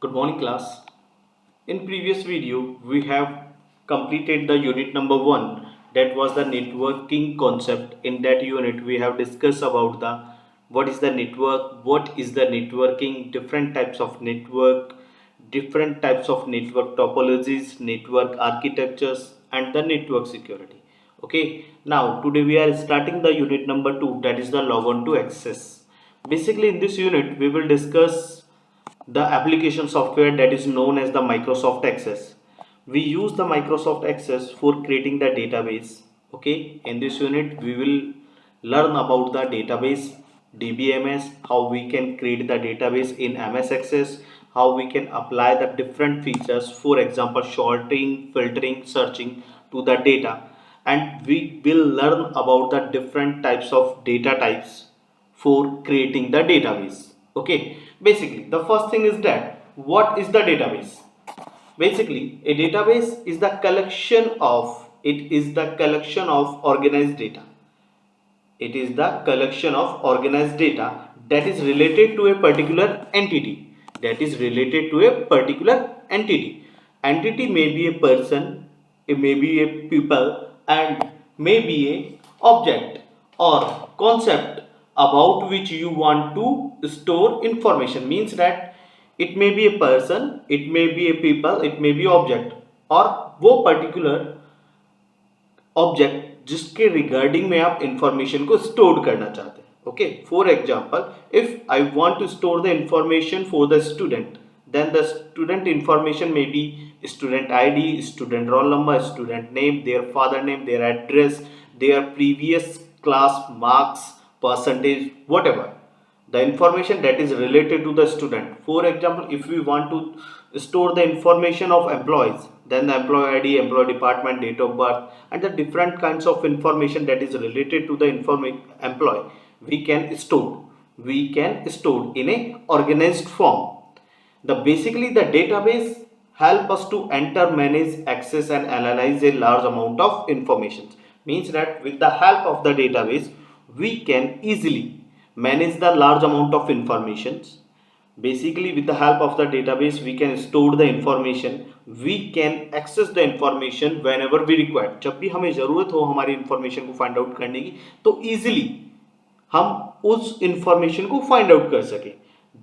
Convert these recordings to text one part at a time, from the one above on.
Good morning, class. In previous video, we have completed the unit number 1, that was the networking concept. In that unit, we have discussed about the what is the network, what is the networking, different types of network topologies, network architectures, and the network security. Okay, now today we are starting the unit number 2, that is the logon to access. Basically, in this unit, we will discuss the application software that is known as the Microsoft Access. We use the Microsoft Access for creating the database. Okay, in this unit we will learn about the database DBMS, how we can create the database in MS Access, how we can apply the different features, for example sorting, filtering, searching to the data, and we will learn about the different types of data types for creating the database. Okay, basically the first thing is that what is the database? Basically a database is the collection of organized data. It is the collection of organized data that is related to a particular entity. Entity may be a person, it may be a people, and may be a object or concept about which you want to store information. Means that it may be a person, it may be a people, it may be object, और वो particular object जिसके regarding में आप information को store करना चाहते हैं. Okay, for example if I want to store the information for the student, then the student information may be student id, student roll number, student name, their father name, their address, their previous class marks, percentage, whatever the information that is related to the student. For example, if we want to store the information of employees, then the employee id, employee department, date of birth, and the different kinds of information that is related to the employee we can store in a organized form. The database help us to enter, manage, access, and analyze a large amount of information. Means that with the help of the database we can easily manage the large amount of information. Basically with the help of the database we can store the information, we can access the information whenever we require. जब भी हमें ज़रूरत हो हमारी information को find out करने की, तो easily हम उस information को find out कर सकें.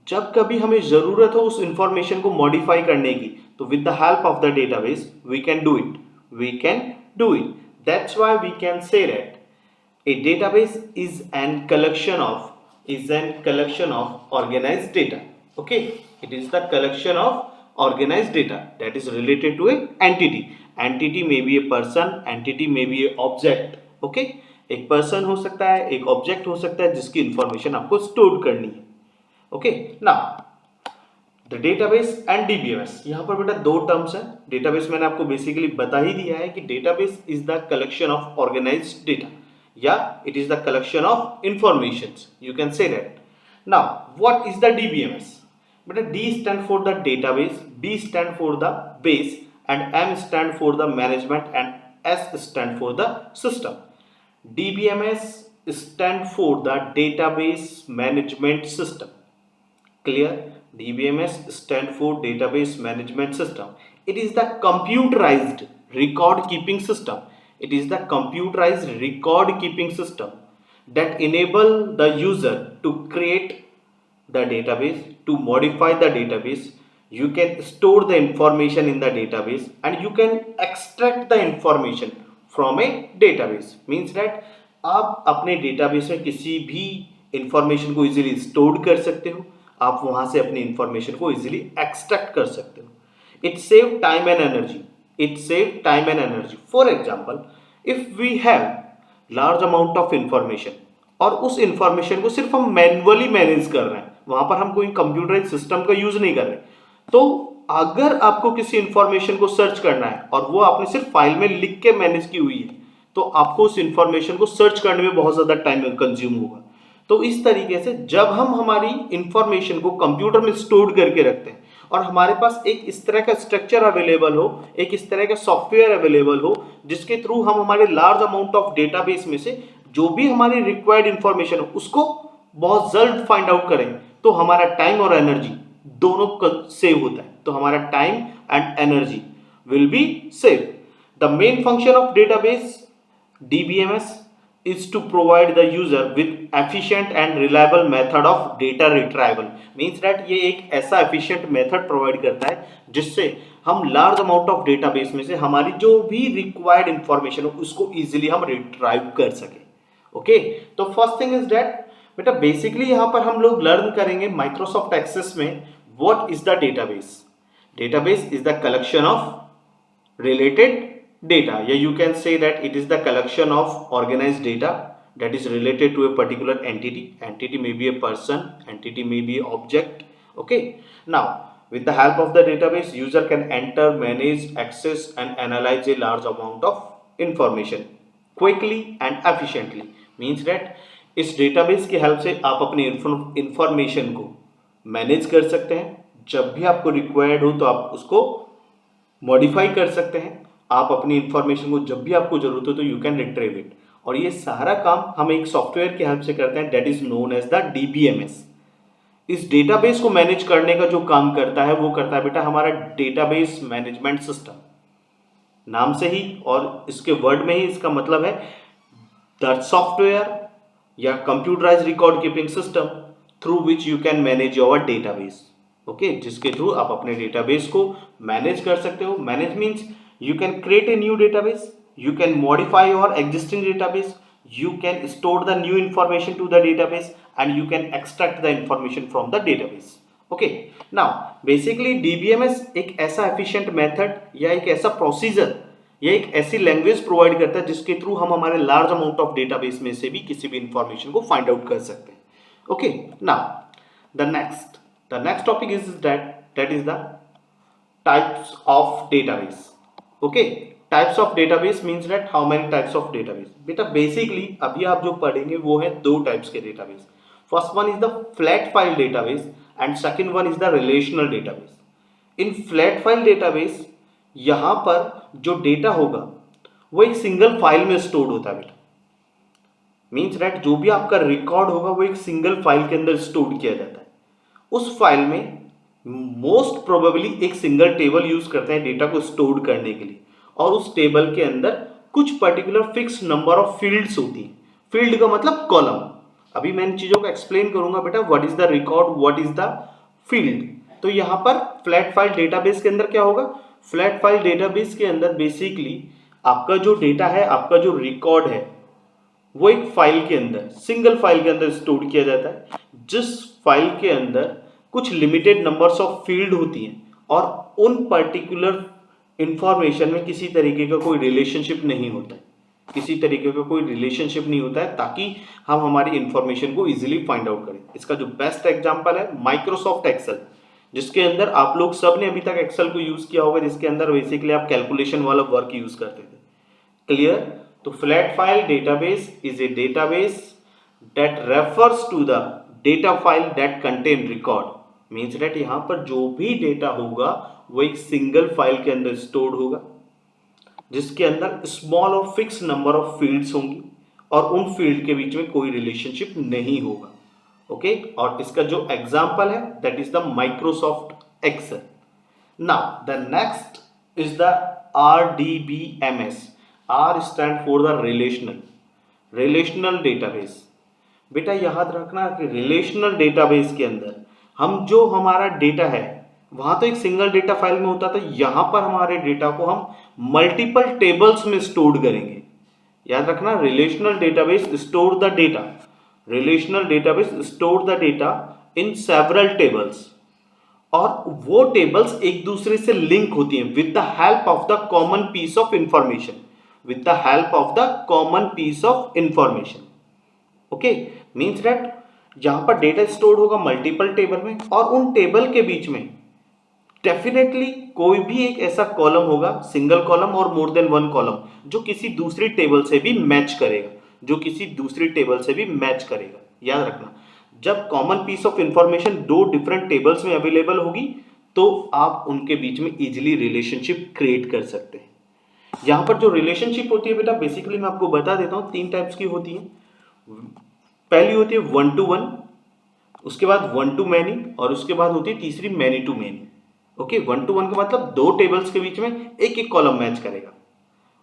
जब कभी हमें ज़रूरत हो उस information को modify करने की, तो with the help of the database we can do it. That's why we can say that a database is an collection of organized data. Okay, it is the collection of organized data that is related to a entity may be a person, entity may be a object. Okay, एक person हो सकता है, एक object हो सकता है जिसकी information आपको stored करनी है. Okay, now the database and DBMS. यहाँ पर बेटा दो टर्म्स हैं. डेटाबेस मैंने आपको बेसिकली बता ही दिया है कि database is the collection of organised data या it is the collection of informations. You can say that. Now what is the DBMS? बेटा D stand for the database, B stand for the base, and M stand for the management, and S stand for the system. DBMS stand for the database management system. Clear? DBMS stand for database management system. It is the computerized record keeping system. It is the computerized record keeping system that enable the user to create the database, to modify the database. You can store the information in the database and you can extract the information from a database. Means that आप अपने database में किसी भी information को easily store कर सकते हो, आप वहां से अपनी इंफॉर्मेशन को इजीली एक्सट्रैक्ट कर सकते हो. It save time and energy. For example, if we have large amount of information और उस इंफॉर्मेशन को सिर्फ हम मैन्युअली मैनेज कर रहे हैं, वहां पर हम कोई कंप्यूटराइज सिस्टम का यूज नहीं कर रहे, तो अगर आपको किसी इंफॉर्मेशन को सर्च करना है और वो आपने सिर्फ फाइल में लिख के मैनेज की हुई है, तो आपको उस इंफॉर्मेशन को सर्च करने में बहुत ज्यादा टाइम कंज्यूम होगा. तो इस तरीके से जब हम हमारी इंफॉर्मेशन को कंप्यूटर में स्टोर करके रखते हैं और हमारे पास एक इस तरह का स्ट्रक्चर अवेलेबल हो, एक इस तरह का सॉफ्टवेयर अवेलेबल हो जिसके थ्रू हम हमारे लार्ज अमाउंट ऑफ डेटाबेस में से जो भी हमारी रिक्वायर्ड इंफॉर्मेशन हो उसको बहुत जल्द फाइंड आउट करें, तो हमारा टाइम और एनर्जी दोनों सेव होता है, तो हमारा time and energy will be save. The main function of database DBMS is to provide the user with efficient and reliable method of data retrieval. means that ये एक ऐसा efficient method provide करता है जिससे हम large amount of database में से हमारी जो भी required information हो उसको easily हम retrieve कर सके. ओके, तो फर्स्ट थिंग इज दैट बेटा बेसिकली यहाँ पर हम लोग लर्न करेंगे माइक्रोसॉफ्ट एक्सेस में what is the database. Database is the collection of related data, yeah, you can say that it is the collection of organized data that is related to a particular entity may be a person, entity may be object. Okay, now with the help of the database user can enter, manage, access and analyze a large amount of information quickly and efficiently. means that इस database की help से आप अपनी information को manage कर सकते हैं, जब भी आपको रिक्वायर्ड हो तो आप उसको मॉडिफाई कर सकते हैं, आप अपनी इंफॉर्मेशन को जब भी आपको जरूरत हो तो यू कैन रिट्रीव इट. और ये सारा काम हम एक सॉफ्टवेयर की हेल्प से करते हैं that is known as the DBMS. इस डेटाबेस को मैनेज करने का जो काम करता है वो करता है बेटा हमारा डेटाबेस मैनेजमेंट सिस्टम. नाम से ही और इसके वर्ड में ही इसका मतलब है द सॉफ्टवेयर या computerised record keeping system through which you can manage your database. Okay, जिसके थ्रू आप अपने डेटाबेस को मैनेज कर सकते हो. Manage means you can create a new database, you can modify your existing database, you can store the new information to the database and you can extract the information from the database. Okay, now basically DBMS एक ऐसा efficient method या एक ऐसा procedure या एक ऐसी language provide करता है जिसके थ्रू हम हमारे लार्ज अमाउंट ऑफ डेटाबेस में से भी किसी भी इंफॉर्मेशन को फाइंड आउट कर सकते हैं. Okay, now the next topic is that is the types of database. Okay, types of database means that how many types of database. बेटा बेसिकली अभी आप जो पढ़ेंगे वो है दो टाइप्स के database. First one is the flat file database and second one is the relational database. In flat file database यहाँ पर जो डेटा होगा वो एक सिंगल फाइल में स्टोर होता है बेटा. मीन्स दैट जो भी आपका रिकॉर्ड होगा वो एक सिंगल फाइल के अंदर स्टोर किया जाता है. उस फाइल में मोस्ट प्रोबेबली एक सिंगल टेबल यूज करते हैं डेटा को स्टोर करने के लिए और उस टेबल के अंदर कुछ particular fix number of fields होती हैं. फील्ड का मतलब कॉलम. अभी मैं इन चीजों को एक्सप्लेन करूंगा बेटा what is the record, what is the field. तो यहाँ पर फ्लैट फाइल डेटाबेस के अंदर क्या होगा, फ्लैट फाइल डेटाबेस के अंदर बेसिकली आपका जो डेटा है, आपका जो रिकॉर्ड है वो एक फाइल के अंदर, सिंगल फाइल के अंदर स्टोर किया जाता है, जिस फाइल के अंदर कुछ लिमिटेड नंबर्स ऑफ फील्ड होती हैं और उन पर्टिकुलर इंफॉर्मेशन में किसी तरीके का कोई रिलेशनशिप नहीं होता है, किसी तरीके का कोई रिलेशनशिप नहीं होता है ताकि हम हमारी इंफॉर्मेशन को इजीली फाइंड आउट करें. इसका जो बेस्ट एग्जांपल है माइक्रोसॉफ्ट एक्सेल, जिसके अंदर आप लोग सब ने अभी तक एक्सेल को यूज किया होगा, जिसके अंदर बेसिकली आप कैलकुलेशन वाला वर्क यूज करते थे. क्लियर? तो flat file database is a database that refers to the data file that contain record. Means that यहाँ पर जो भी डेटा होगा वो एक सिंगल फाइल के अंदर स्टोर्ड होगा जिसके अंदर स्मॉल और फिक्स नंबर ऑफ फील्ड्स होंगी और उन फील्ड के बीच में कोई रिलेशनशिप नहीं होगा. ओके, और इसका जो एग्जांपल है that is the Microsoft Excel. Now the next is the RDBMS. R stand for the relational database. बेटा याद रखना कि रिलेशनल डेटाबेस के अंदर हम जो हमारा डेटा है वहां तो एक सिंगल डेटा फाइल में होता था, यहां पर हमारे डेटा को हम मल्टीपल टेबल्स में स्टोर करेंगे. याद रखना, relational database store the data, relational database store the data in several tables और वो टेबल्स एक दूसरे से लिंक होती हैं with the help of the common piece of information, with the help of the common piece of information. Okay, means that यहां पर data store होगा मल्टीपल टेबल में और उन टेबल के बीच में डेफिनेटली कोई भी एक ऐसा कॉलम होगा, सिंगल कॉलम और मोर देन वन कॉलम, जो किसी दूसरी टेबल से भी मैच करेगा, जो किसी दूसरी टेबल से भी मैच करेगा. याद रखना, जब कॉमन पीस ऑफ इंफॉर्मेशन दो डिफरेंट टेबल्स में अवेलेबल होगी तो आप उनके बीच में इजीली रिलेशनशिप क्रिएट कर सकते हैं. यहां पर जो रिलेशनशिप होती है बेटा बेसिकली मैं आपको बता देता हूं, तीन टाइप्स की होती है. पहली होती है 1 to 1, उसके बाद वन टू मैनी, और उसके बाद होती है तीसरी many to many. Okay, one to one का मतलब दो टेबल्स के बीच में एक एक कॉलम मैच करेगा।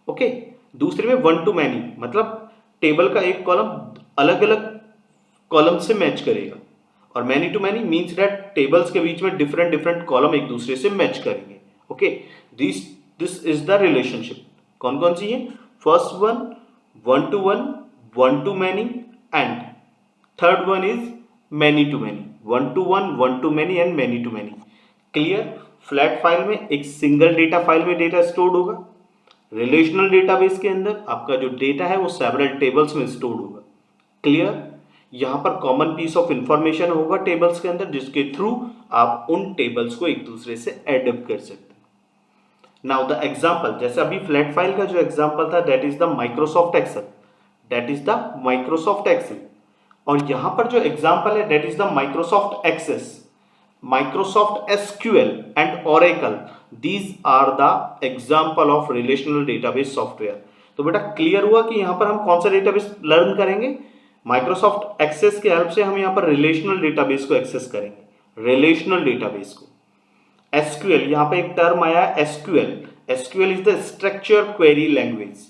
ओके, दूसरे में वन टू मैनी मतलब टेबल का एक कॉलम अलग अलग कॉलम से मैच करेगा, और many to many means that tables के बीच में डिफरेंट डिफरेंट कॉलम एक दूसरे से मैच करेंगे। Okay, this this is the relationship. कौन कौन सी है? First one to one, one to many, and third one is many to many. One to one to many and many to many. Clear? Flat file में एक single data file में data stored होगा। Relational database के अंदर आपका जो data है वो सेवरल टेबल्स में स्टोर्ड होगा। क्लियर? यहां पर कॉमन पीस ऑफ इंफॉर्मेशन होगा टेबल्स के अंदर, जिसके थ्रू आप उन टेबल्स को एक दूसरे से एडअप कर सकते हैं। नाउ द एग्जांपल, जैसे अभी फ्लैट फाइल का जो एग्जांपल था, that is the Microsoft Excel, that is the Microsoft Excel. और यहां पर जो एग्जांपल है that is the Microsoft Access, Microsoft SQL and Oracle, these are the example of relational database software। तो बेटा क्लियर हुआ कि यहाँ पर हम कौन सा डेटाबेस लर्न करेंगे? माइक्रोसॉफ्ट एक्सेस के हेल्प से हम यहाँ पर रिलेशनल डेटाबेस को एक्सेस करेंगे, रिलेशनल डेटाबेस को। एसक्यूएल, यहाँ पे एक टर्म आया SQL. SQL is the structure query language.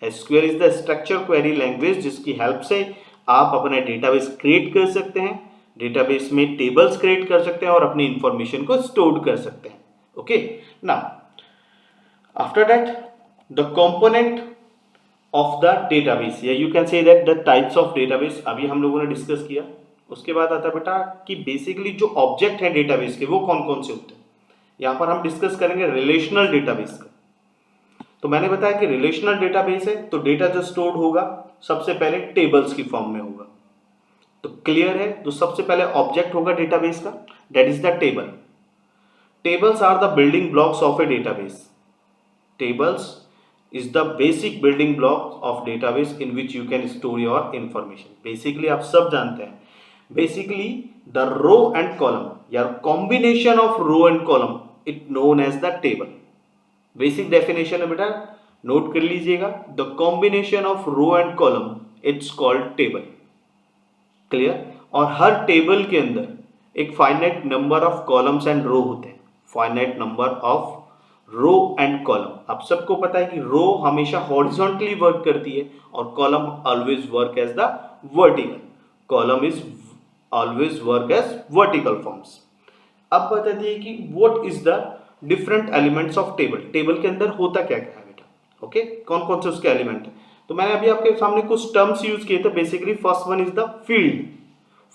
SQL is the structure query language, जिसकी हेल्प से आप अपना डेटाबेस क्रिएट कर सकते हैं, डेटाबेस में टेबल्स क्रिएट कर सकते हैं और अपनी इंफॉर्मेशन को स्टोर कर सकते हैं। Okay, now after that the component of the database, या you can say that the types of database अभी हम लोगों ने डिस्कस किया। उसके बाद आता है बेटा कि बेसिकली जो ऑब्जेक्ट है डेटाबेस के वो कौन कौन से होते हैं। यहाँ पर हम डिस्कस करेंगे रिलेशनल डेटाबेस का। तो मैंने बताया कि रिलेशनल डेटाबेस है तो डेटा जो स्टोर्ड होगा सबसे पहले टेबल्स की फॉर्म में होगा। तो क्लियर है, तो सबसे पहले ऑब्जेक्ट होगा डेटाबेस का, that is the table. Tables are the building blocks of a database. Tables is the basic building block of database in which you can store your information. Basically आप सब जानते हैं, basically the row and column या combination of row and column it known as the table. Basic definition है बेटा, note कर लीजिएगा, the combination of row and column it's called table. Clear? और हर टेबल के अंदर एक finite number of columns and row होते हैं, finite number of row and column. आप सबको पता है कि रो हमेशा हॉरिजॉन्टली वर्क करती है और column always work as the vertical, column is always work as vertical forms. अब बता दिए कि what is the different elements of table. Table के अंदर होता क्या क्या है बेटा? ओके, कौन कौन से उसके एलिमेंट है? तो मैंने अभी आपके सामने कुछ टर्म्स यूज किए थे। Basically first one is the field,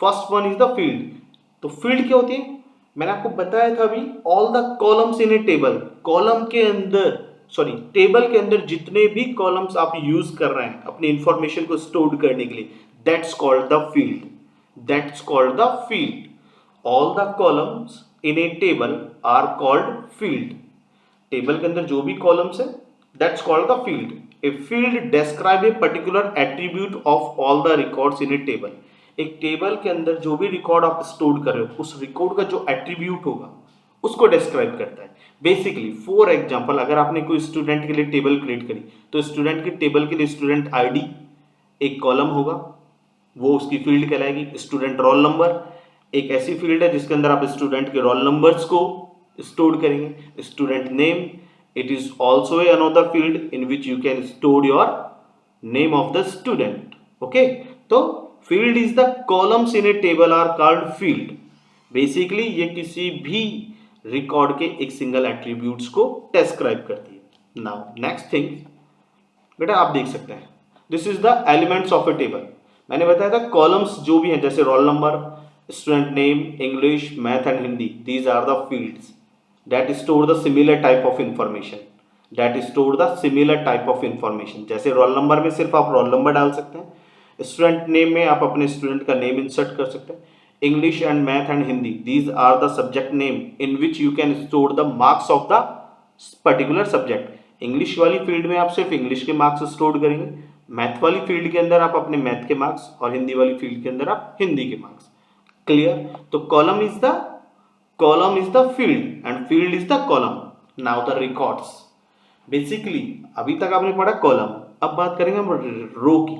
first one is the field. तो फील्ड क्या होती है? मैंने आपको बताया था अभी, all the columns in a table, column के अंदर सॉरी टेबल के अंदर जितने भी कॉलम्स आप यूज कर रहे हैं अपनी इंफॉर्मेशन को स्टोर करने के लिए, that's called the field, that's called the field. All the columns in a table are called field. Table के अंदर जो भी कॉलम्स है that's called the field. A field describe a particular attribute of all the records in a table. एक table के अंदर जो भी रिकॉर्ड आप स्टोर कर रहे हो उस रिकॉर्ड का जो एट्रीब्यूट होगा उसको डिस्क्राइब करता है। बेसिकली फॉर एग्जांपल, अगर आपने कोई स्टूडेंट के लिए टेबल क्रिएट करी तो स्टूडेंट की टेबल के लिए स्टूडेंट आईडी एक कॉलम होगा, वो उसकी फील्ड कहलाएगी। स्टूडेंट रोल नंबर एक ऐसी फील्ड है जिसके अंदर आप स्टूडेंट के रोल नंबर्स को स्टोर करेंगे। Student name it is also another field in which you can store your name of the student. Okay, तो field is the columns in a table are called field. Basically ये किसी भी record के एक single attributes को describe करती है। Now next thing बेटा आप देख सकते हैं, this is the elements of a table. मैंने बताया था कॉलम्स जो भी हैं जैसे roll number, student name, English, math and Hindi, these are the fields that store the similar type of information, that store the similar type of information. जैसे roll number में सिर्फ आप रोल नंबर डाल सकते हैं, स्टूडेंट नेम में आप अपने स्टूडेंट का नेम इंसर्ट कर सकते हैं। English and math and Hindi, these are the subject name in which you can store the marks of the particular subject. English वाली फील्ड में आप सिर्फ इंग्लिश के मार्क्स स्टोर करेंगे, मैथ वाली फील्ड के अंदर आप अपने मैथ के मार्क्स, और हिंदी वाली फील्ड के अंदर आप हिंदी के मार्क्स। क्लियर? तो column is the field and field is the column. Now the records, basically अभी तक आपने पढ़ा कॉलम, अब बात करेंगे हम रो की।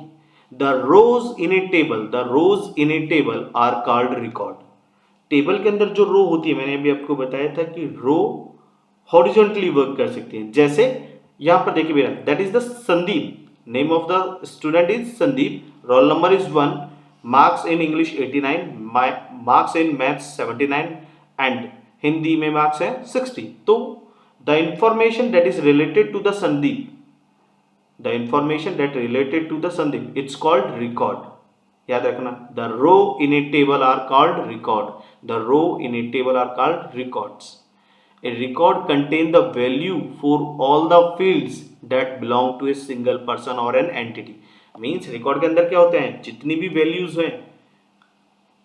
The rows in a table are called record. Table के अंदर जो रो होती है, मैंने अभी आपको बताया था कि रो हॉरिजॉन्टली वर्क कर सकती है। जैसे यहां पर देखिए मेरा, that is the Sandeep, name of the student is Sandeep, roll number is 1, marks in English 89, marks in maths 79 and Hindi में मार्क्स है 60। तो the information that is related to the Sandeep, the information that related to the Sandeep, it's called record. याद रखना, the row in a table are called record, the row in a table are called records. A record contain the value for all the fields that belong to a single person or an entity. Means record के अंदर क्या होते हैं, जितनी भी values हैं,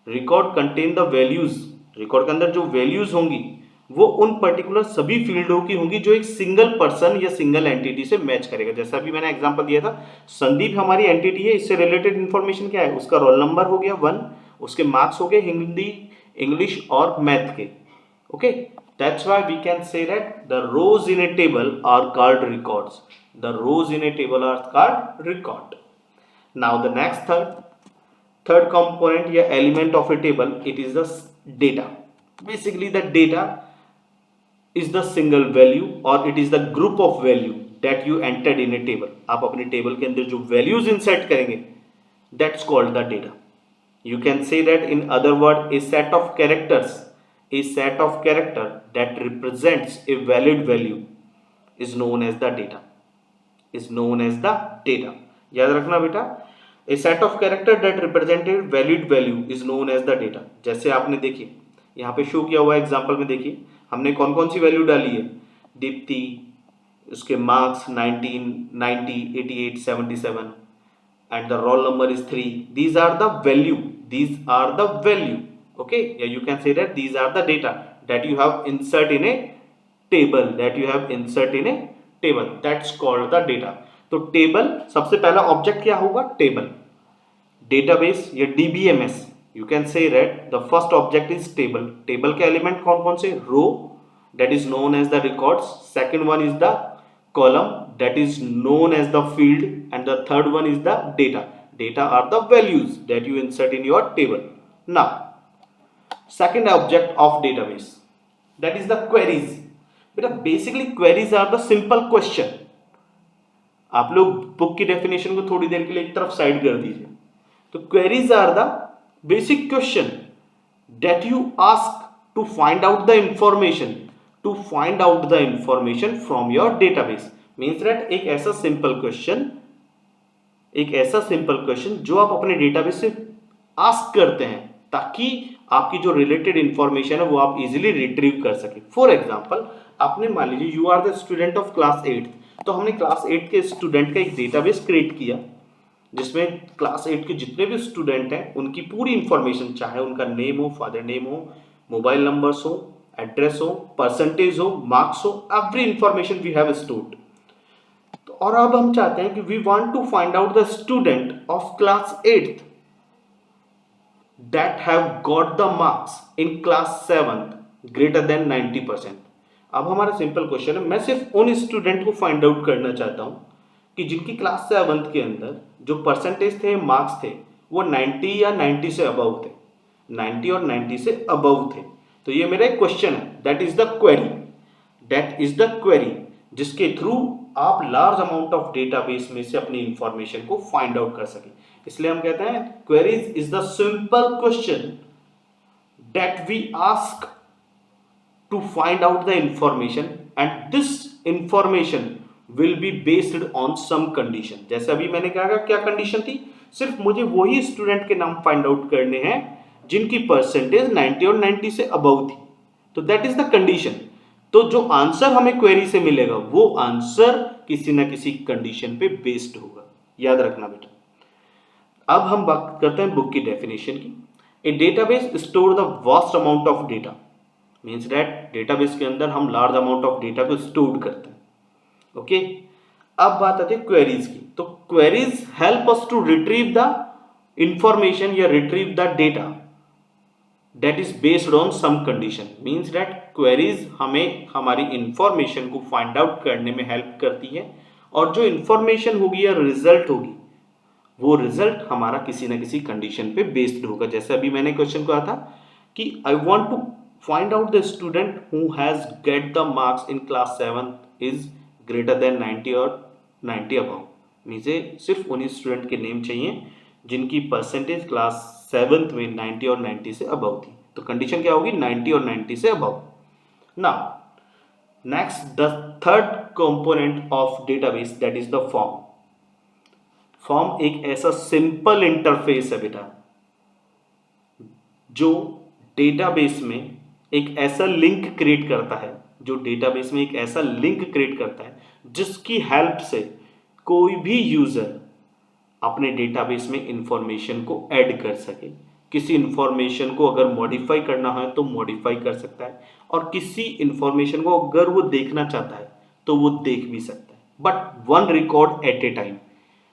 record contain the values, record के अंदर जो values होंगी वो उन पर्टिकुलर सभी फील्डों की होंगी जो एक सिंगल पर्सन या सिंगल एंटिटी से मैच करेगा। जैसा अभी मैंने एग्जांपल दिया था, संदीप हमारी एंटिटी है, इससे रिलेटेड इंफॉर्मेशन क्या है, उसका रोल नंबर हो गया 1, उसके मार्क्स हो गए हिंदी, इंग्लिश और मैथ के। Okay, that's why we can say that the rows in a table are called records, the rows in a table are called record. Now the next third component या element of a table, it is the data. Basically the data is the single value or it is the group of value that you entered in a table. आप अपने table के अंदर जो values insert करेंगे, that's called the data. You can say that in other word, a set of characters that represents a valid value is known as the data, याद रखना बेटा, a set of character that represent a valid value is known as the data। जैसे आपने देखिए यहाँ पे show किया हुआ एग्जांपल में, देखिए हमने कौन कौन सी वैल्यू डाली है, दीप्ति, उसके marks 19, 90, 88, 77 and the roll number is 3. These are the value. Okay, yeah, you can say that these are the data that you have insert in a table, that's called the data। तो table सबसे पहला object क्या होगा, table, database या DBMS, you can say that the first object is table। Table के element कौन कौन से, रो that is known as the records, second one is the column that is known as the field, and the third one is the data are the values that you insert in your table। Now second object of database, that is the queries। बेटा basically queries are the simple question। आप लोग book की definition को थोड़ी देर के लिए एक तरफ साइड कर दीजिए। तो queries are the basic question that you ask to find out the information from your database। means that एक ऐसा simple question जो आप अपने डेटाबेस से आस्क करते हैं ताकि आपकी जो रिलेटेड इंफॉर्मेशन है वो आप इजीली रिट्रीव कर सके। फॉर एग्जांपल, आपने मान लीजिए you are the student of class 8, तो हमने क्लास 8 के स्टूडेंट का एक डेटाबेस क्रिएट किया जिसमें क्लास 8 के जितने भी स्टूडेंट हैं उनकी पूरी इंफॉर्मेशन, चाहे उनका नेम हो, फादर नेम हो, मोबाइल नंबर्स हो, एड्रेस हो, परसेंटेज हो, मार्क्स हो, every information we have stored. और अब हम चाहते हैं कि we want to find out the student of class 8 that have got the marks in class 7th greater than 90%। अब हमारा सिंपल क्वेश्चन है, मैं सिर्फ उन स्टूडेंट को फाइंड आउट करना चाहता हूं कि जिनकी क्लास 7th के अंदर जो परसेंटेज थे, मार्क्स थे, वो 90 या 90 से अबव थे, 90 और 90 से अबव थे। तो ये मेरा एक क्वेश्चन है, दैट इज द क्वेरी जिसके थ्रू आप लार्ज अमाउंट ऑफ डेटाबेस में से अपनी इंफॉर्मेशन को फाइंड आउट कर सके। इसलिए हम कहते हैं queries is the simple question that we ask to find out the information and this information will be based on some condition. जैसे अभी मैंने कहा क्या कंडीशन थी, सिर्फ मुझे वही स्टूडेंट के नाम फाइंड आउट करने हैं जिनकी परसेंटेज 90 और 90 से अबव थी, तो दैट इज द कंडीशन। तो जो आंसर हमें क्वेरी से मिलेगा वो आंसर किसी ना किसी कंडीशन पे बेस्ड होगा, याद रखना बेटा। अब हम बात करते हैं बुक की डेफिनेशन की। A database store the vast amount of data, means that database के अंदर हम लार्ज अमाउंट ऑफ डेटा को स्टोर करते हैं। ओके, अब बात आती है क्वेरीज की। तो queries help us to retrieve the information या retrieve the data that is based on some condition। means that queries हमें हमारी इंफॉर्मेशन को फाइंड आउट करने में हेल्प करती है, और जो इंफॉर्मेशन होगी या रिजल्ट होगी वो रिजल्ट हमारा किसी ना किसी कंडीशन पे बेस्ड होगा। जैसे अभी मैंने क्वेश्चन कहा था कि I want to find out the student who has get the marks in class 7 is greater than 90 और 90 अबव। मुझे सिर्फ उन्हीं स्टूडेंट के नेम चाहिए जिनकी परसेंटेज क्लास 7th में 90 और 90 से अबव थी। तो कंडीशन क्या होगी? 90 और 90 से above. Now next, the third component of database that is the form. Form एक ऐसा सिंपल इंटरफेस है बेटा जो डेटाबेस में एक ऐसा लिंक क्रिएट करता है, जो डेटाबेस में एक ऐसा लिंक क्रिएट करता है जिसकी हेल्प से कोई भी यूजर अपने डेटाबेस में इंफॉर्मेशन को ऐड कर सके। किसी इंफॉर्मेशन को अगर मॉडिफाई करना है तो मॉडिफाई कर सकता है, और किसी इंफॉर्मेशन को अगर वो देखना चाहता है तो वो देख भी सकता है, but one record at a time.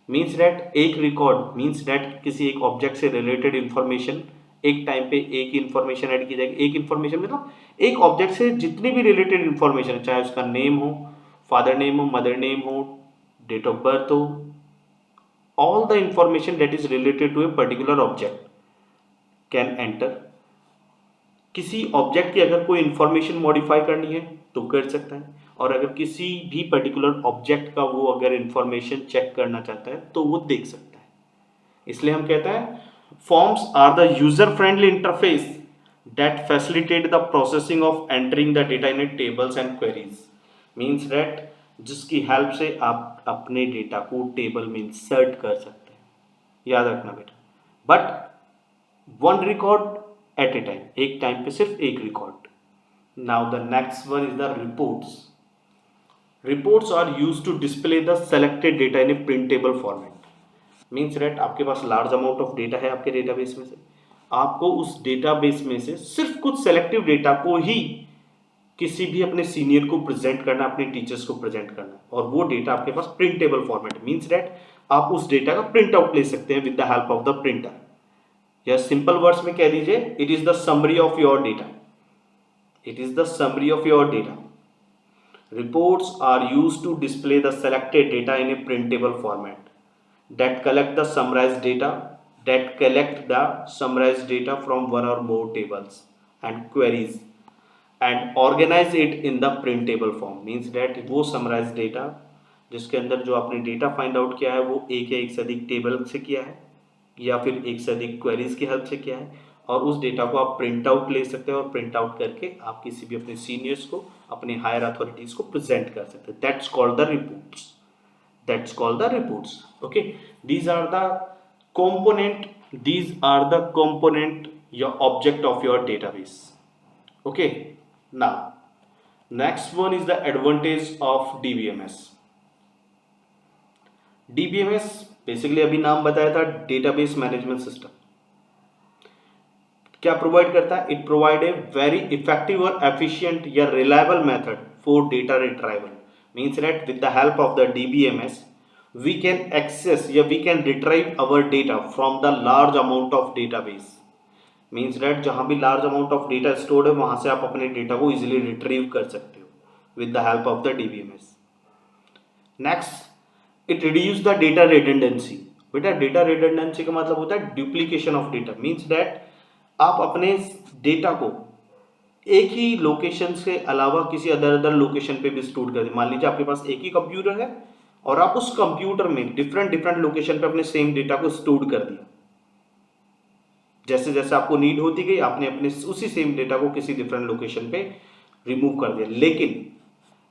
Means that एक रिकॉर्ड मीन्स दैट किसी एक ऑब्जेक्ट से रिलेटेड इंफॉर्मेशन एक टाइम पे एक इंफॉर्मेशन ऐड की जाएगी। एक इंफॉर्मेशन मतलब एक ऑब्जेक्ट से जितनी भी रिलेटेड इंफॉर्मेशन है, चाहे उसका नेम हो, फादर नेम हो, मदर नेम हो, डेट ऑफ बर्थ हो, all the information that is related to a particular object can enter। किसी ऑब्जेक्ट की अगर कोई इंफॉर्मेशन मॉडिफाई करनी है तो कर सकता है, और अगर किसी भी पर्टिकुलर ऑब्जेक्ट का वो अगर इंफॉर्मेशन चेक करना चाहता है तो वो देख सकता है। इसलिए हम कहते हैं forms are the user friendly interface that facilitate the processing of entering the data in tables and queries. Means that जिसकी हेल्प से आप अपने डेटा को टेबल में इंसर्ट कर सकते हैं। याद रखना बेटा, but one record at a time, एक टाइम पे सिर्फ एक record. Now the next one is the reports. Reports are used to display the selected data in a printable format. Means that आपके पास लार्ज अमाउंट ऑफ डेटा है आपके database में से, आपको उस डेटाबेस में से सिर्फ कुछ सेलेक्टिव डेटा को ही किसी भी अपने सीनियर को प्रेजेंट करना, अपने टीचर्स को प्रेजेंट करना, और वो डेटा आपके पास प्रिंटेबल फॉर्मेट। मीन्स दैट आप उस डेटा का प्रिंट आउट ले सकते हैं with the help of the printer, या सिंपल वर्ड्स में कह दीजिए it is the summary of your data. It is the summary of your data. Reports are used to display the selected data in a printable format that collect the summarized data from one or more tables and queries and organize it in the printable form। means that वो summarized data जिसके अंदर जो आपने data find out किया है वो एक या एक से अधिक टेबल से किया है या फिर एक से अधिक क्वेरीज की हेल्प से किया है, और उस डेटा को आप प्रिंट आउट ले सकते हैं और प्रिंट आउट करके आप किसी भी अपने सीनियर्स को, अपने हायर अथॉरिटीज को प्रेजेंट कर सकते हैं। That's called the reports. That's called the reports। okay, these are the component your object of your database। okay, now next one is the advantage of DBMS। DBMS basically अभी नाम बताया था, database management system. क्या provide करता है? It provide a very effective और efficient या reliable method for data retrieval. means that with the help of the DBMS we can access या we can retrieve our data from the large amount of database। means that जहाँ भी large amount of data stored है वहाँ से आप अपने data को easily retrieve कर सकते हो with the help of the DBMS। next, it reduce the data redundancy। बेटा डेटा redundancy का मतलब होता है duplication of data। means that आप अपने डेटा को एक ही लोकेशन से अलावा किसी अदर लोकेशन पे भी स्टोर कर दें। मान लीजिए आपके पास एक ही कंप्यूटर है और आप उस कंप्यूटर में डिफरेंट लोकेशन पे अपने सेम डेटा को स्टोर कर दिया। जैसे जैसे आपको नीड होती गई आपने अपने उसी सेम डेटा को किसी डिफरेंट लोकेशन पे रिमूव कर दिया। लेकिन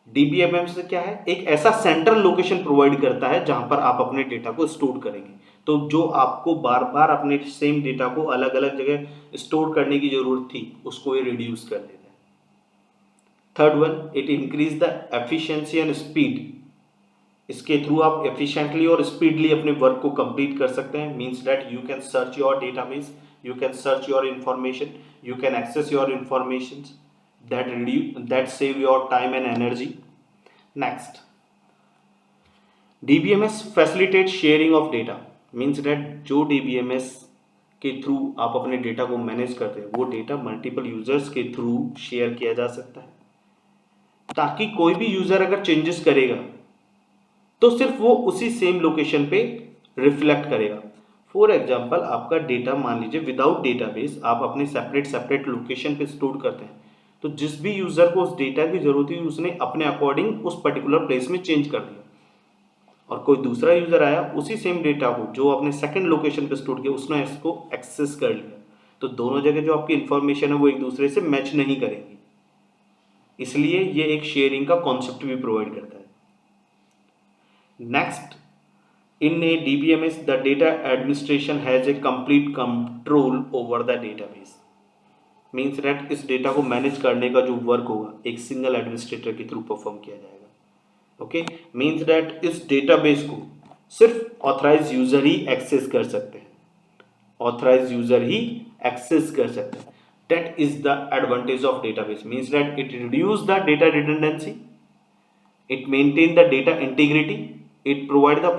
DBMS से क्या है, एक ऐसा सेंट्रल लोकेशन प्रोवाइड करता है जहां पर आप अपने डेटा को स्टोर करेंगे, तो जो आपको बार बार अपने सेम डेटा को अलग अलग जगह स्टोर करने की जरूरत थी उसको ये रिड्यूस कर देता है। Third one, it increase the efficiency and speed. इसके थ्रू आप एफिशिएंटली और स्पीडली अपने वर्क को कंप्लीट कर सकते हैं। Means that you can search your database, you can search your information, you can access your information that save your time and energy। next, DBMS facilitate sharing of data। means that जो DBMS के through आप अपने data को manage करते हैं वो data multiple users के through share किया जा सकता है, ताकि कोई भी यूजर अगर चेंजेस करेगा तो सिर्फ वो उसी सेम लोकेशन पे रिफ्लेक्ट करेगा। फॉर एग्जाम्पल आपका डेटा मान लीजिए विदाउट डेटाबेस आप अपने सेपरेट लोकेशन पे स्टोर करते हैं, तो जिस भी यूजर को उस डेटा की जरूरत हुई उसने अपने अकॉर्डिंग उस पर्टिकुलर प्लेस में चेंज कर दिया, और कोई दूसरा यूजर आया उसी सेम डेटा को जो अपने सेकंड लोकेशन पे स्टोर किया उसने इसको एक्सेस कर लिया, तो दोनों जगह जो आपकी इंफॉर्मेशन है वो एक दूसरे से मैच नहीं करेंगी, इसलिए ये एक शेयरिंग का कॉन्सेप्ट भी प्रोवाइड करता है। Next, in a DBMS the data administration has a complete control over the database, means that इस डेटा को मैनेज करने का जो वर्क होगा एक सिंगल एडमिनिस्ट्रेटर के थ्रू परफॉर्म किया जाएगा। ओके, मीन्स that इस डेटाबेस को सिर्फ ऑथराइज यूजर ही एक्सेस कर सकते हैं, ऑथराइज यूजर ही एक्सेस कर सकते हैं। That is the advantage of database, means that it reduce the data redundancy, it maintain the data integrity, it provide the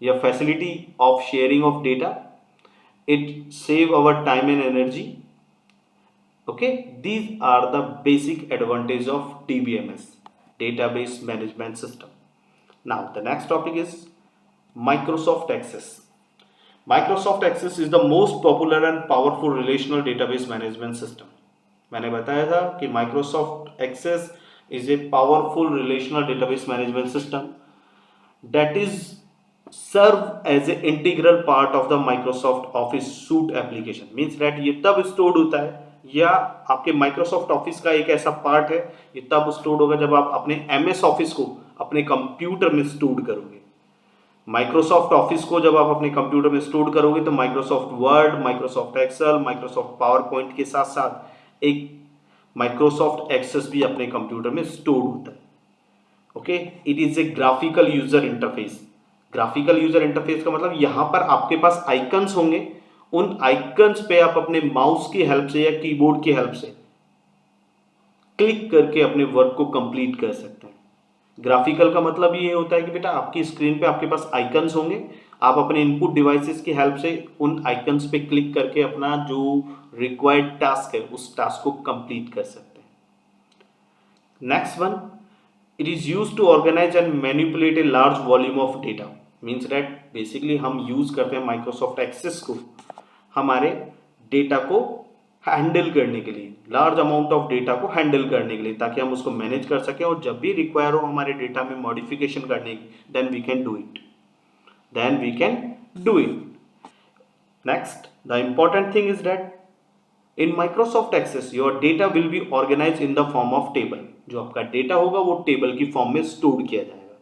facility of sharing of data, it save our time and energy. Okay, these are the basic advantage of DBMS, database management system. Now the next topic is Microsoft Access. Microsoft Access is the most popular and powerful relational database management system. मैंने बताया था कि Microsoft Access is a powerful relational database management system that is serve as an integral part of the Microsoft Office suite application, means that ये तब stored होता है या आपके Microsoft Office का एक ऐसा पार्ट है, ये तब stored होगा जब आप अपने MS Office को अपने कंप्यूटर में स्टोर करोगे। माइक्रोसॉफ्ट ऑफिस को जब आप अपने कंप्यूटर में स्टोर करोगे तो Microsoft Word, Microsoft Excel, Microsoft PowerPoint के साथ साथ एक माइक्रोसॉफ्ट एक्सेस भी अपने कंप्यूटर में स्टोर होता है। Okay, it is a graphical user interface. Graphical user interface का मतलब यहां पर आपके पास आइकन्स होंगे, उन आइकन्स पे आप अपने माउस की हेल्प से या कीबोर्ड की हेल्प से क्लिक करके अपने वर्क को कंप्लीट कर सकते हैं। ग्राफिकल का मतलब ये होता है कि बेटा आपकी स्क्रीन पे आपके पास आइकन्स होंगे, आप अपने इनपुट डिवाइसेस की हेल्प से उन आइकन्स पे क्लिक करके अपना जो रिक्वायर्ड टास्क है उस टास्क को कंप्लीट कर सकते हैं। Next one, it is use to organise and manipulate a large volume of data, means that basically हम यूज करते हैं माइक्रोसॉफ्ट एक्सेस को हमारे डेटा को हैंडल करने के लिए, लार्ज अमाउंट ऑफ डेटा को हैंडल करने के लिए, ताकि हम उसको मैनेज कर सकें और जब भी रिक्वायर हो हमारे डेटा में मॉडिफिकेशन करने की, then we can do it. Next, the important thing is that in Microsoft Access your data will be organise in the form of table. जो आपका डेटा होगा वो टेबल की फॉर्म में स्टोर किया जाएगा,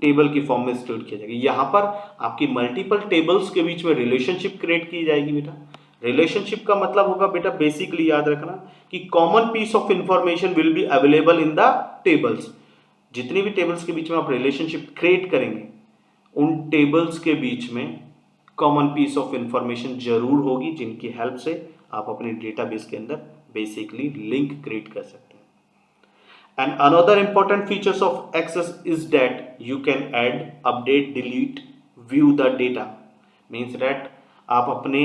टेबल की फॉर्म में स्टोर किया जाएगा। यहाँ पर आपकी मल्टीपल टेबल्स के बीच में रिलेशनशिप क्रिएट की जाएगी बेटा। रिलेशनशिप का मतलब होगा बेटा बेसिकली याद रखना कि common piece of information will be available in the tables. जितनी भी टेबल्स के बीच में आप रिलेशनशिप क्रिएट करेंगे उन टेबल्स के बीच में कॉमन पीस ऑफ इंफॉर्मेशन जरूर होगी, जिनकी हेल्प से आप अपने डेटाबेस के अंदर बेसिकली लिंक क्रिएट कर सकते हैं। And another important features of Access is that you can add, update, delete, view the data, means that आप अपने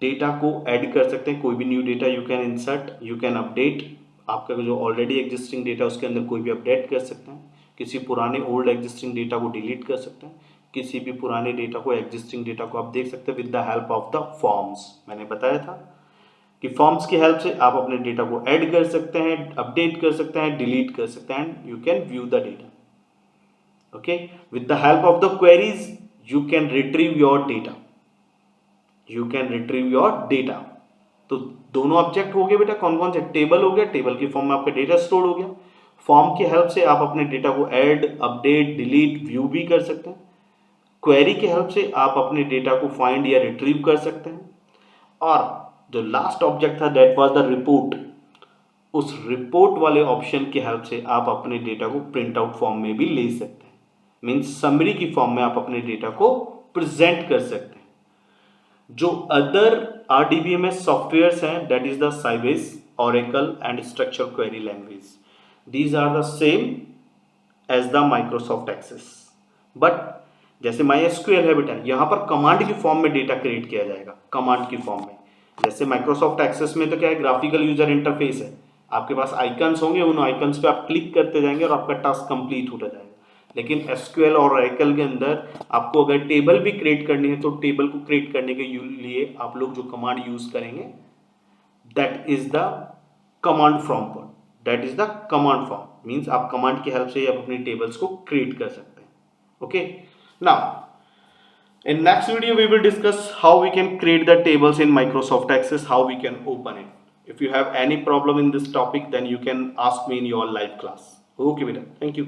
डेटा को ऐड कर सकते हैं, कोई भी new data you can insert, you can update, आपका जो ऑलरेडी एग्जिस्टिंग डेटा उसके अंदर कोई भी अपडेट कर सकते हैं, किसी पुराने ओल्ड एग्जिस्टिंग डेटा को डिलीट कर सकते हैं, किसी भी पुराने डेटा को एग्जिस्टिंग डेटा को आप देख सकते हैं with the help of the forms. मैंने बताया था कि फॉर्म्स की हेल्प से आप अपने डेटा को ऐड कर सकते हैं, अपडेट कर सकते हैं, डिलीट कर सकते हैं, and you can view the data. Okay, with the help of the queries you can retrieve your data, you can retrieve your data. तो दोनों ऑब्जेक्ट हो गए बेटा, कौन कौन से? टेबल हो गया, टेबल की फॉर्म में आपका डेटा स्टोर हो गया, फॉर्म की हेल्प से आप अपने डेटा को ऐड, अपडेट, डिलीट, व्यू भी कर सकते हैं, क्वेरी की हेल्प से आप अपने डेटा को फाइंड या रिट्रीव कर सकते हैं, और जो लास्ट ऑब्जेक्ट था दैट वाज द रिपोर्ट, उस रिपोर्ट वाले ऑप्शन की हेल्प से आप अपने डेटा को प्रिंट आउट फॉर्म में भी ले सकते हैं, मीन्स समरी की फॉर्म में आप अपने डेटा को प्रेजेंट कर सकते हैं। जो अदर RDBMS सॉफ्टवेयर्स हैं that is the Sybase, Oracle and structure query language, these are the same as the Microsoft Access, but जैसे MySQL है बेटा, यहाँ पर कमांड की फॉर्म में डेटा क्रिएट किया जाएगा, कमांड की फॉर्म में। जैसे माइक्रोसॉफ्ट एक्सेस में तो क्या है, ग्राफिकल यूजर इंटरफेस है, आपके पास आइकन्स होंगे, उन आइकन्स पे आप क्लिक करते जाएंगे और आपका टास्क कंप्लीट होता जाएगा। लेकिन एसक्यूएल और ऑरेकल के अंदर आपको अगर टेबल भी क्रिएट करनी है तो टेबल को क्रिएट करने के लिए आप लोग जो कमांड यूज करेंगे that is the command from पर, that is the command from means आप कमांड की हेल्प से आप अपनी टेबल्स को क्रिएट कर सकते हैं. Okay, now in next video we will discuss how we can create the tables in Microsoft Access, how we can open it. If you have any problem in this topic then you can ask me in your live class. Okay beta, thank you.